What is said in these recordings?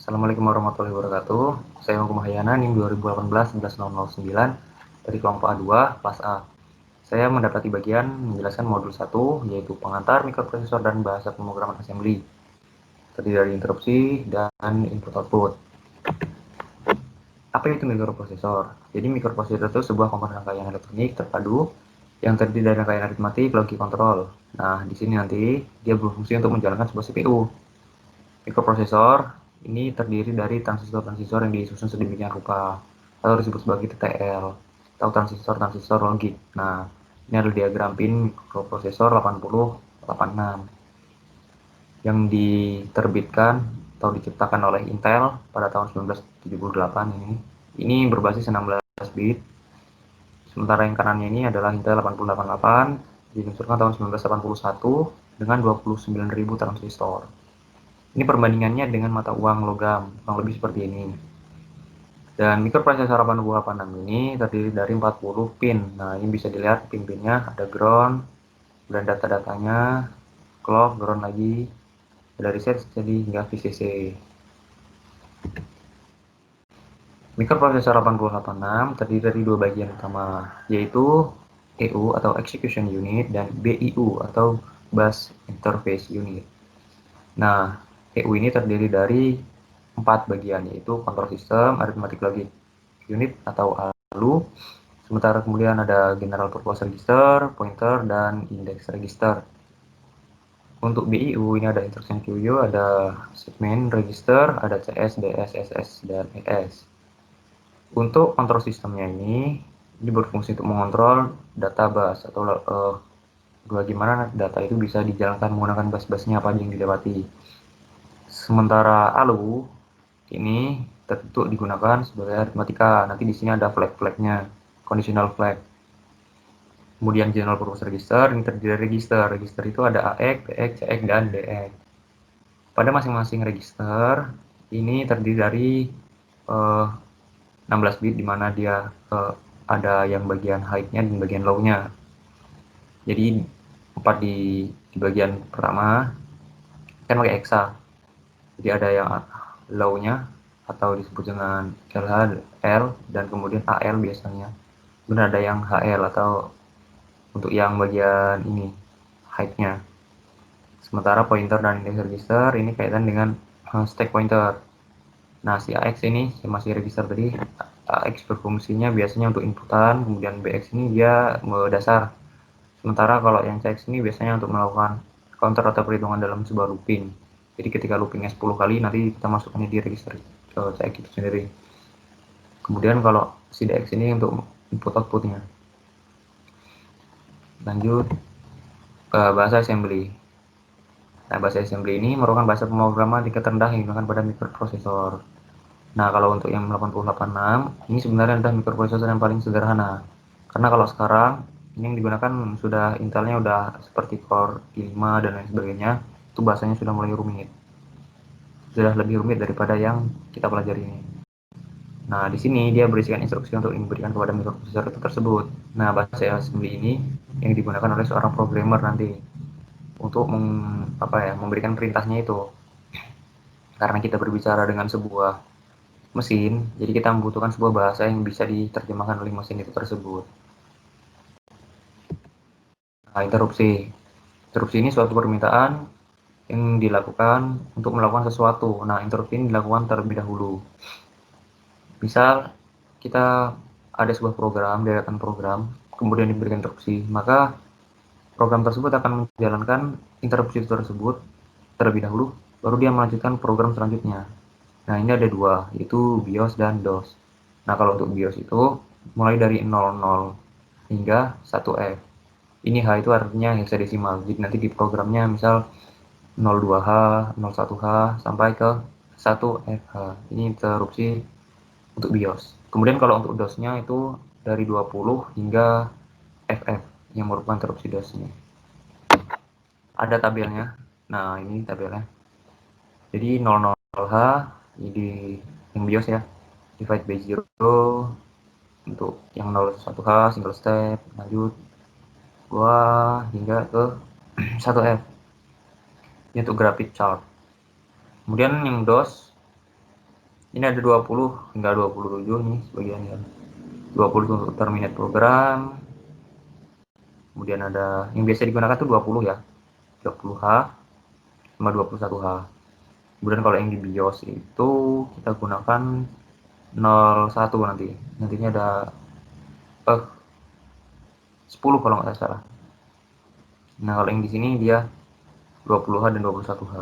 Assalamualaikum warahmatullahi wabarakatuh. Saya Hukum Mahyana, NIM 2018-19009 dari kelompok A2, kelas A. Saya mendapati bagian menjelaskan modul 1, yaitu pengantar mikroprosesor dan bahasa pemrograman assembly. Terdiri dari interupsi dan input-output. Apa itu mikroprosesor? Jadi mikroprosesor itu sebuah komponen rangkaian elektronik terpadu yang terdiri dari rangkaian aritmatik, logik, kontrol. Nah, di sini nanti dia berfungsi untuk menjalankan sebuah CPU. Mikroprosesor ini terdiri dari transistor-transistor yang disusun sedemikian rupa atau disebut sebagai TTL atau transistor-transistor logik. Nah, ini adalah diagram pin mikroprosesor 8086 yang diterbitkan atau diciptakan oleh Intel pada tahun 1978 ini. Ini berbasis 16 bit. Sementara yang kanannya ini adalah Intel 8088 diluncurkan tahun 1981 dengan 29.000 transistor. Ini perbandingannya dengan mata uang logam, kurang lebih seperti ini. Dan mikroprosesor 8086 ini terdiri dari 40 pin. Nah, ini bisa dilihat pin-pinnya, ada ground, dan data-datanya, clock, ground lagi, ada reset, jadi hingga VCC. Mikroprosesor 8086 terdiri dari dua bagian utama, yaitu EU atau Execution Unit dan BIU atau Bus Interface Unit. Nah, EU ini terdiri dari 4 bagian, yaitu control system, arithmetic logic unit atau ALU, sementara kemudian ada general purpose register, pointer, dan index register. Untuk BIU ini ada instruction queue, ada segment register, ada CS, DS, SS, dan ES. Untuk control sistemnya ini berfungsi untuk mengontrol data bus atau bagaimana data itu bisa dijalankan menggunakan bus-busnya apa yang dilewati. Sementara ALU ini tentu digunakan sebagai aritmatika. Nanti di sini ada flag-flagnya, conditional flag. Kemudian general purpose register, ini terdiri dari register. Register itu ada AX, BX, CX, dan DX. Pada masing-masing register ini terdiri dari 16 bit, di mana dia ada yang bagian high-nya dan bagian low-nya. Jadi 4 di bagian pertama kan pakai hexa. Jadi ada yang low-nya atau disebut dengan LH, L, dan kemudian AL biasanya. Kemudian ada yang HL atau untuk yang bagian ini height-nya. Sementara pointer dan index register ini kaitan dengan stack pointer. Nah, si AX ini masih register tadi, AX berfungsinya biasanya untuk inputan, kemudian BX ini dia dasar. Sementara kalau yang CX ini biasanya untuk melakukan counter atau perhitungan dalam sebuah looping. Jadi ketika loopingnya 10 kali, nanti kita masukkannya di register CX itu sendiri. Kemudian kalau si DX ini untuk input outputnya. Lanjut ke bahasa assembly. Nah, bahasa assembly ini merupakan bahasa pemrograman tingkat rendah yang digunakan pada mikroprosesor. Nah, kalau untuk yang 8086 ini sebenarnya adalah mikroprosesor yang paling sederhana. Karena kalau sekarang ini yang digunakan sudah Intelnya udah seperti Core i5 dan lain sebagainya, itu bahasanya sudah mulai rumit. Sudah lebih rumit daripada yang kita pelajari ini. Nah, di sini dia berisikan instruksi untuk diberikan kepada mikroprosesor itu tersebut. Nah, bahasa assembly ini yang digunakan oleh seorang programmer nanti untuk memberikan perintahnya itu. Karena kita berbicara dengan sebuah mesin, jadi kita membutuhkan sebuah bahasa yang bisa diterjemahkan oleh mesin itu tersebut. Nah, interupsi. Interupsi ini suatu permintaan yang dilakukan untuk melakukan sesuatu. Nah, interupsi ini dilakukan terlebih dahulu. Misal kita ada sebuah program, deretan program, kemudian diberikan interupsi, maka program tersebut akan menjalankan interupsi tersebut terlebih dahulu, baru dia melanjutkan program selanjutnya. Nah, ini ada dua, yaitu BIOS dan DOS. Nah, kalau untuk BIOS itu mulai dari 00 hingga 1F. Ini H itu artinya hexadesimal. Jadi nanti di programnya misal 02H, 01H sampai ke 1FH. Ini interupsi untuk BIOS. Kemudian kalau untuk DOS-nya itu dari 20 hingga FF yang merupakan interupsi DOS-nya. Ada tabelnya. Nah, ini tabelnya. Jadi 00H ini di yang BIOS ya. Divide by 0 untuk yang 01H single step, lanjut 2 hingga ke 1F. Ini untuk grafik chart. Kemudian yang DOS Ini ada 20 hingga 27 nih sebagian ya. 20 untuk terminate program. Kemudian ada yang biasa digunakan tuh 20 ya. 20H sama 21H. Kemudian kalau yang di BIOS itu kita gunakan 01 nanti. Nantinya ada 10 kalau nggak salah. Nah, kalau yang di sini dia 20H dan 21H.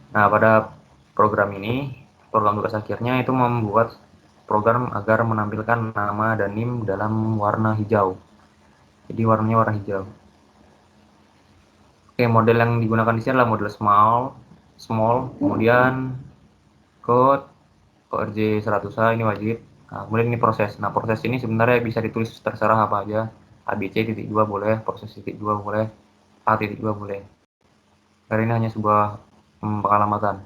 Nah, pada program ini, program tugas akhirnya itu membuat program agar menampilkan nama dan NIM dalam warna hijau. Jadi warnanya warna hijau. Oke, model yang digunakan di sini adalah model small, kemudian code ORJ 100H ini wajib. Nah, kemudian ini proses. Nah, proses ini sebenarnya bisa ditulis terserah apa aja. ABC titik 2 boleh, proses titik 2 boleh, A titik 2 boleh. Karena ini hanya sebuah pengalamatan.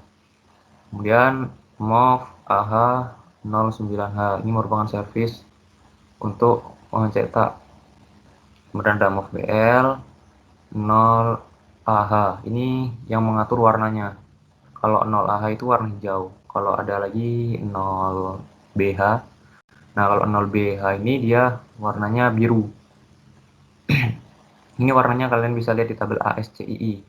Kemudian mov AH09H ini merupakan servis untuk mencetak. Kemudian ada mov BL 0AH ini yang mengatur warnanya. Kalau 0AH itu warna hijau. Kalau ada lagi 0BH. Nah, kalau 0BH ini dia warnanya biru. Ini warnanya kalian bisa lihat di tabel ASCII.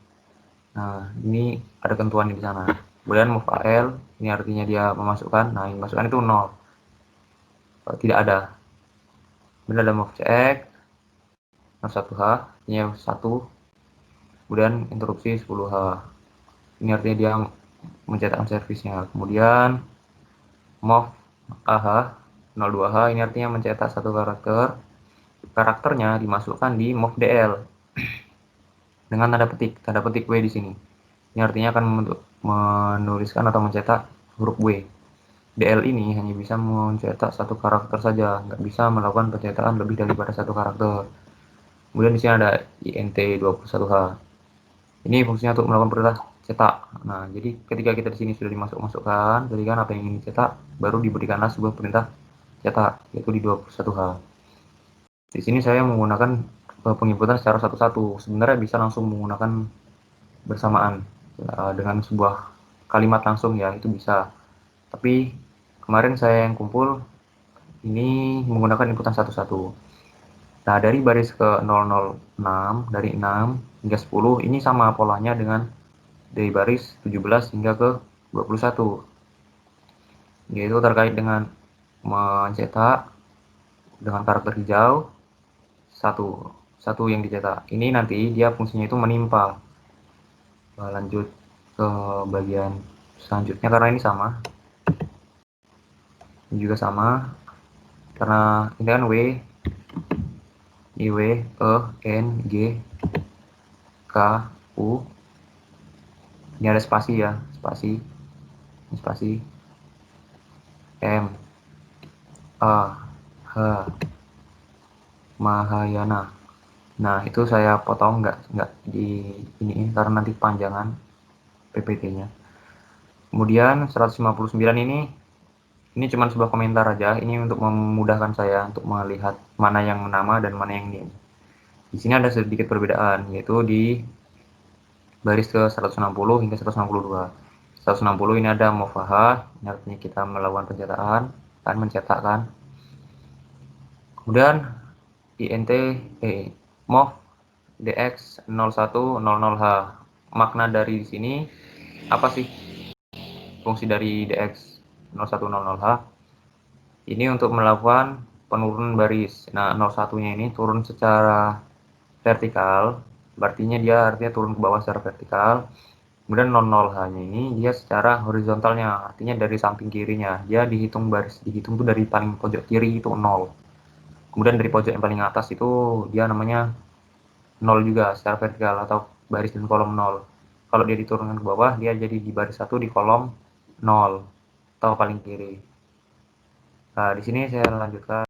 Nah, ini ada ketentuan di sana. Kemudian move AL, ini artinya dia memasukkan. Nah, yang masukkan itu 0. Tidak ada. Kemudian ada move CX, 01H, ini 1. Kemudian interupsi 10H. Ini artinya dia mencetakkan servisnya. Kemudian move AH, 02H, ini artinya mencetak satu karakter. Karakternya dimasukkan di move DL dengan tanda petik W di sini. Ini artinya akan menuliskan atau mencetak huruf W. DL ini hanya bisa mencetak satu karakter saja, nggak bisa melakukan pencetakan lebih daripada satu karakter. Kemudian di sini ada INT21H. Ini fungsinya untuk melakukan perintah cetak. Nah, jadi ketika kita di sini sudah dimasukkan, berikan apa yang ingin dicetak, baru diberikanlah sebuah perintah cetak, yaitu di 21H. Di sini saya menggunakan penginputan secara satu-satu. Sebenarnya bisa langsung menggunakan bersamaan dengan sebuah kalimat langsung ya, itu bisa. Tapi kemarin saya yang kumpul ini menggunakan inputan satu-satu. Nah, dari baris ke 006, dari 6 hingga 10, ini sama polanya dengan dari baris 17 hingga ke 21. Yaitu terkait dengan mencetak dengan karakter hijau, satu yang dicetak. Ini nanti dia fungsinya itu menimpa. Lanjut ke bagian selanjutnya karena ini sama. Ini juga sama. Karena ini kan W, IW, E, N, G, K, U. Ini ada spasi ya, spasi, M, A, H, Mahayana. Nah, itu saya potong nggak di ini karena nanti panjangan PPT-nya. Kemudian 159 ini cuma sebuah komentar aja. Ini untuk memudahkan saya untuk melihat mana yang nama dan mana yang ini. Di sini ada sedikit perbedaan, yaitu di baris ke 160 hingga 162. 160 ini ada mofah, ini artinya kita melakukan pencetakan, kan mencetakkan. Kemudian INT mov DX 0100H. Makna dari sini apa sih? Fungsi dari DX 0100H ini untuk melakukan penurunan baris. Nah, 01-nya ini turun secara vertikal, artinya dia turun ke bawah secara vertikal. Kemudian 00H-nya ini dia secara horizontalnya, artinya dari samping kirinya. Dia dihitung tuh dari paling pojok kiri itu 0. Kemudian dari pojok yang paling atas itu dia namanya 0 juga secara vertikal atau baris dan kolom 0. Kalau dia diturunkan ke bawah, dia jadi di baris 1 di kolom 0 atau paling kiri. Nah, di sini saya lanjutkan.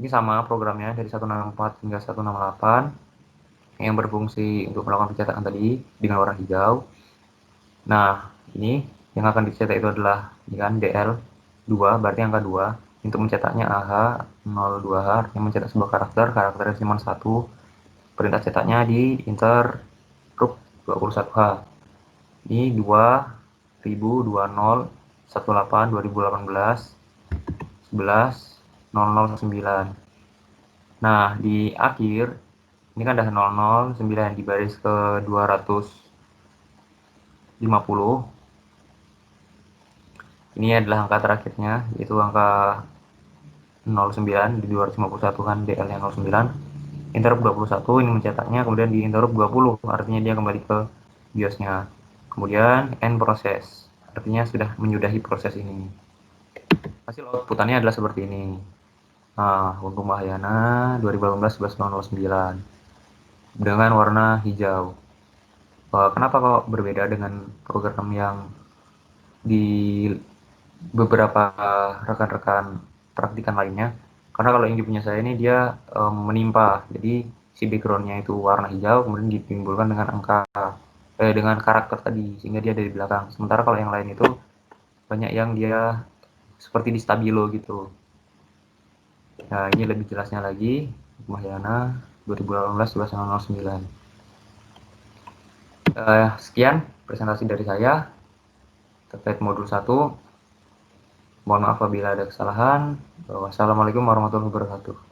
Ini sama programnya dari 164 hingga 168 yang berfungsi untuk melakukan pencetakan tadi dengan warna hijau. Nah, ini yang akan dicetak itu adalah ini kan DL2, berarti angka 2. Untuk mencetaknya AH02H yang mencetak sebuah karakternya cuma 1. Perintah cetaknya di interrupt 21H. Ini 2 2018 11.0009. Nah, di akhir ini kan ada 009 di baris ke 250. Ini adalah angka terakhirnya, yaitu angka 09 di 251 kan DL-nya 09. Interrupt 21 ini mencetaknya, kemudian di interrupt 20 artinya dia kembali ke BIOSnya. Kemudian end proses, artinya sudah menyudahi proses ini. Hasil outputannya adalah seperti ini. Nah, untuk Mahayana 2018 11.09 dengan warna hijau. Kenapa kok berbeda dengan program yang di beberapa rekan-rekan praktikan lainnya? Karena kalau yang di punya saya ini dia menimpa, jadi si backgroundnya itu warna hijau, kemudian ditimbulkan dengan dengan karakter tadi, sehingga dia dari belakang. Sementara kalau yang lain itu banyak yang dia seperti di stabilo gitu. Nah, ini lebih jelasnya lagi, Mahayana 2018 11.09. Sekian presentasi dari saya terkait modul 1. Mohon maaf apabila ada kesalahan. Wassalamualaikum warahmatullahi wabarakatuh.